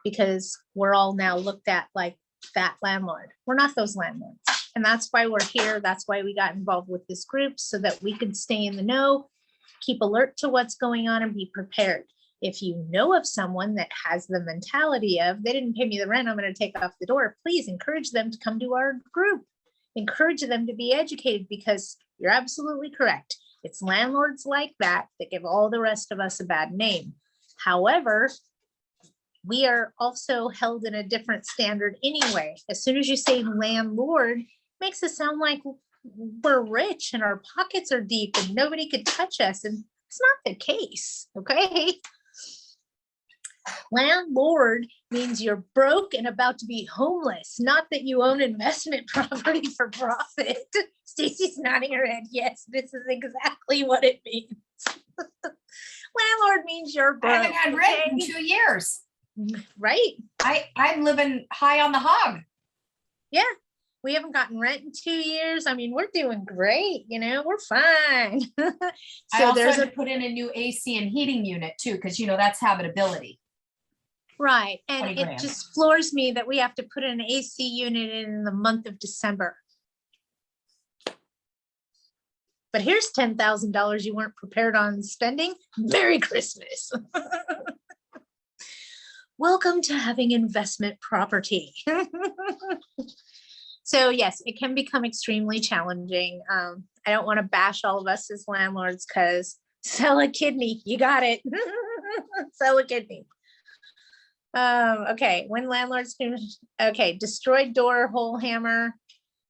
because we're all now looked at like that landlord. We're not those landlords. And that's why we're here. That's why we got involved with this group so that we could stay in the know, keep alert to what's going on and be prepared. If you know of someone that has the mentality of they didn't pay me the rent, I'm going to take off the door, please encourage them to come to our group. Encourage them to be educated because you're absolutely correct. It's landlords like that that give all the rest of us a bad name. However, we are also held in a different standard anyway. As soon as you say landlord, it makes it sound like we're rich and our pockets are deep and nobody could touch us. And it's not the case, okay? Landlord means you're broke and about to be homeless, not that you own investment property for profit. Stacy's nodding her head. Yes, this is exactly what it means. Landlord means you're broke. I haven't had rent in 2 years. Right. I'm living high on the hog. Yeah. We haven't gotten rent in 2 years. I mean, we're doing great. You know, we're fine. I also had to put in a new AC and heating unit too, because you know that's habitability. Right. And 20 it grand. just floors me that we have to put an AC unit in the month of December. But here's $10,000 you weren't prepared on spending. Merry Christmas. Welcome to having investment property. So yes, it can become extremely challenging. I don't want to bash all of us as landlords because sell a kidney, you got it. Sell a kidney. Okay, when landlords can, okay, destroyed door, hole hammer.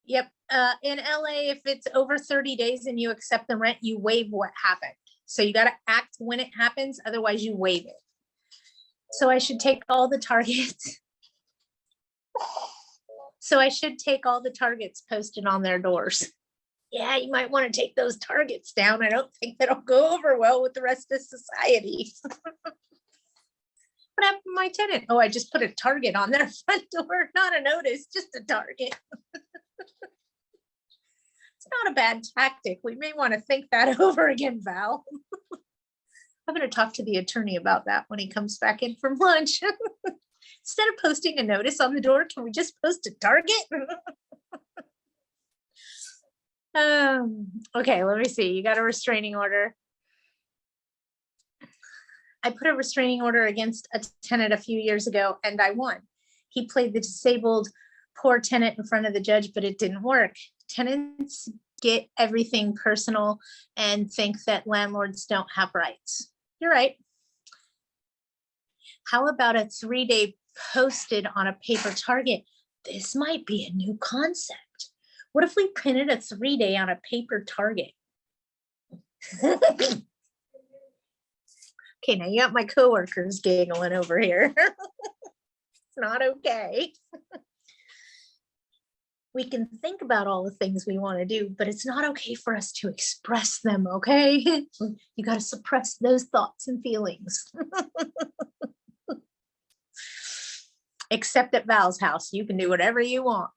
Yep, in LA, if it's over 30 days and you accept the rent, you waive what happened. So you got to act when it happens, otherwise you waive it. So I should take all the targets. So I should take all the targets posted on their doors. Yeah, you might want to take those targets down. I don't think that'll go over well with the rest of society. What happened to my tenant? Oh, I just put a target on their front door, not a notice, just a target. It's not a bad tactic. We may want to think that over again, Val. I'm going to talk to the attorney about that when he comes back in from lunch. Instead of posting a notice on the door, can we just post a target? Okay, let me see. You got a restraining order. I put a restraining order against a tenant a few years ago and I won. He played the disabled poor tenant in front of the judge, but it didn't work. Tenants get everything personal and think that landlords don't have rights. You're right. How about a 3-day posted on a paper target? This might be a new concept. What if we printed a 3-day on a paper target? Okay, now you got my coworkers giggling over here. It's not okay. We can think about all the things we want to do, but it's not okay for us to express them, okay? You got to suppress those thoughts and feelings. Except at Val's house, you can do whatever you want.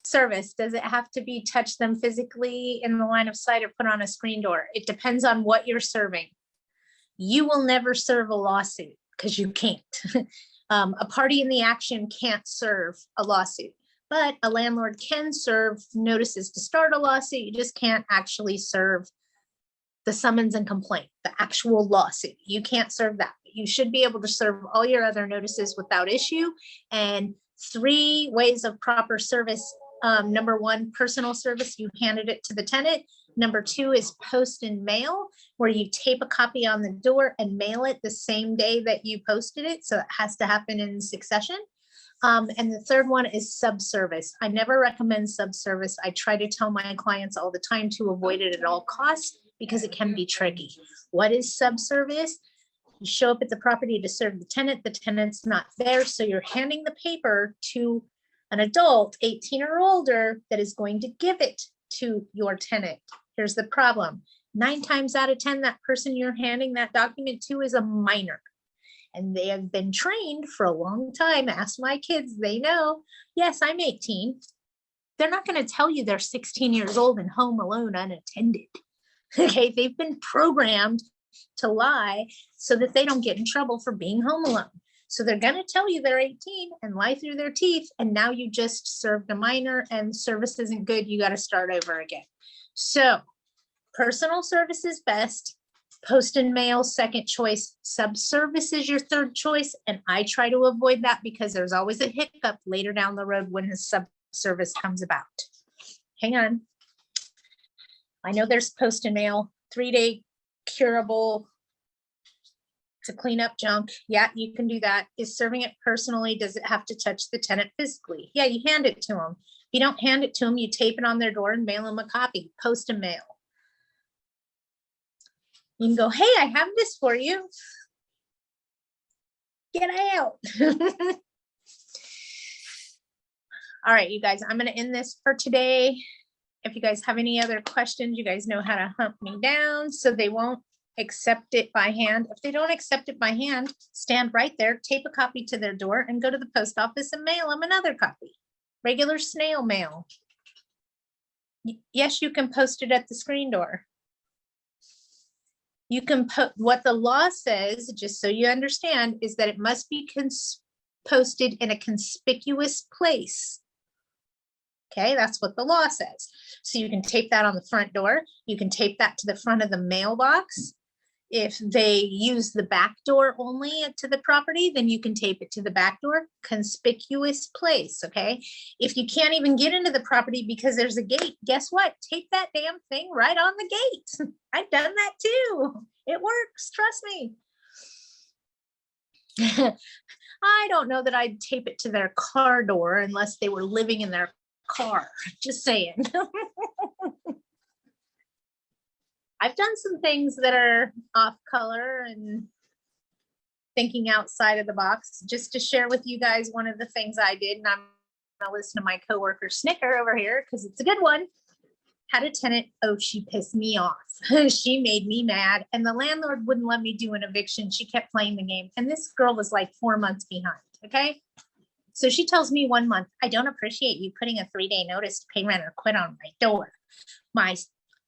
Service, does it have to be touch them physically in the line of sight or put on a screen door? It depends on what you're serving. You will never serve a lawsuit because you can't. A party in the action can't serve a lawsuit, but a landlord can serve notices to start a lawsuit. You just can't actually serve the summons and complaint, the actual lawsuit. You can't serve that. You should be able to serve all your other notices without issue. And 3 ways of proper service. Number 1, personal service, you handed it to the tenant. Number 2 is post and mail, where you tape a copy on the door and mail it the same day that you posted it. So it has to happen in succession. And the third one is subservice. I never recommend subservice. I try to tell my clients all the time to avoid it at all costs because it can be tricky. What is subservice? You show up at the property to serve the tenant's not there. So you're handing the paper to an adult, 18 or older, that is going to give it to your tenant. Here's the problem. 9 times out of 10, that person you're handing that document to is a minor. And they have been trained for a long time. Ask my kids, they know. Yes, I'm 18. They're not going to tell you they're 16 years old and home alone unattended. Okay, they've been programmed to lie so that they don't get in trouble for being home alone. So they're going to tell you they're 18 and lie through their teeth. And now you just served a minor and service isn't good. You got to start over again. So personal service is best. Post and mail, second choice. Subservice is your third choice. And I try to avoid that because there's always a hiccup later down the road when the subservice comes about. Hang on. I know there's post and mail, 3-day curable to clean up junk. Yeah, you can do that. Is serving it personally, does it have to touch the tenant physically? Yeah, you hand it to them. If you don't hand it to them, you tape it on their door and mail them a copy. Post and mail. You can go, hey, I have this for you. Get out. All right, you guys, I'm going to end this for today. If you guys have any other questions, you guys know how to hunt me down so they won't accept it by hand. If they don't accept it by hand, stand right there, tape a copy to their door and go to the post office and mail them another copy. Regular snail mail. Yes, you can post it at the screen door. You can put what the law says, just so you understand, is that it must be posted in a conspicuous place. Okay, that's what the law says. So you can tape that on the front door. You can tape that to the front of the mailbox. If they use the back door only to the property, then you can tape it to the back door, conspicuous place, okay? If you can't even get into the property because there's a gate, guess what? Tape that damn thing right on the gate. I've done that too. It works, trust me. I don't know that I'd tape it to their car door unless they were living in their car, just saying. I've done some things that are off color and thinking outside of the box. Just to share with you guys one of the things I did, and I'm gonna listen to my coworker snicker over here because it's a good one. Had a tenant, oh, she pissed me off. She made me mad, and the landlord wouldn't let me do an eviction. She kept playing the game, and this girl was like 4 months behind, okay? So she tells me 1 month, I don't appreciate you putting a 3-day notice to pay rent or quit on my door. My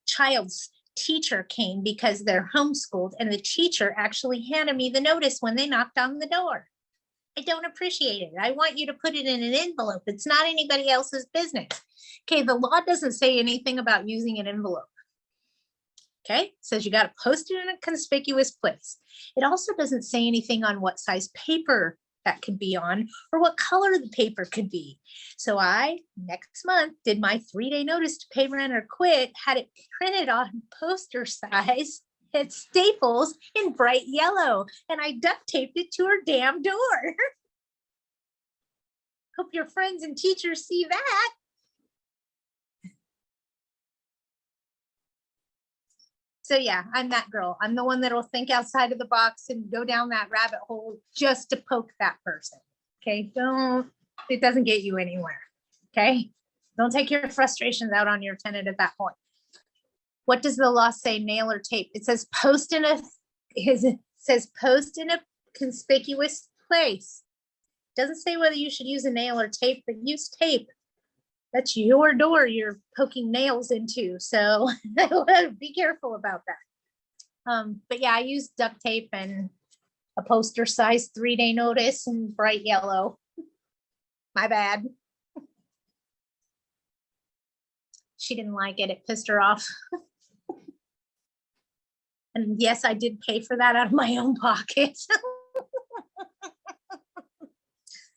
child's teacher came because they're homeschooled, and the teacher actually handed me the notice when they knocked on the door. I don't appreciate it. I want you to put it in an envelope. It's not anybody else's business. Okay, the law doesn't say anything about using an envelope. Okay, says you got to post it in a conspicuous place. It also doesn't say anything on what size paper that could be on or what color the paper could be. So I, next month, did my 3-day notice to pay rent or quit, had it printed on poster size at Staples in bright yellow, and I duct taped it to her damn door. Hope your friends and teachers see that. So yeah, I'm that girl. I'm the one that'll think outside of the box and go down that rabbit hole just to poke that person. Okay, it doesn't get you anywhere. Okay, don't take your frustrations out on your tenant at that point. What does the law say, nail or tape? It says post in a conspicuous place. It doesn't say whether you should use a nail or tape, but use tape. That's your door you're poking nails into. So be careful about that. But yeah, I use duct tape and a poster size 3-day notice in bright yellow. My bad. She didn't like it. It pissed her off. And yes, I did pay for that out of my own pocket.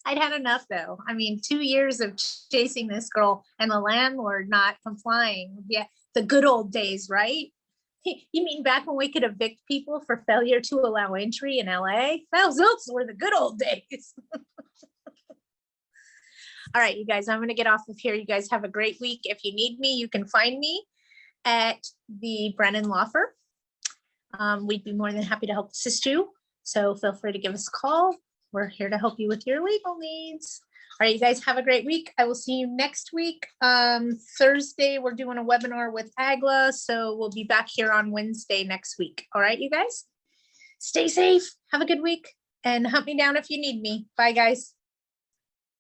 I'd had enough though. I mean, 2 years of chasing this girl and the landlord not complying. Yeah, the good old days, right? You mean back when we could evict people for failure to allow entry in LA? Those were the good old days. All right, you guys, I'm going to get off of here. You guys have a great week. If you need me, you can find me at the Brennan Law Firm. We'd be more than happy to help assist you. So feel free to give us a call. We're here to help you with your legal needs. All right, you guys have a great week. I will see you next week. Thursday, we're doing a webinar with Agla, so we'll be back here on Wednesday next week. All right, you guys? Stay safe. Have a good week and hunt me down if you need me. Bye, guys.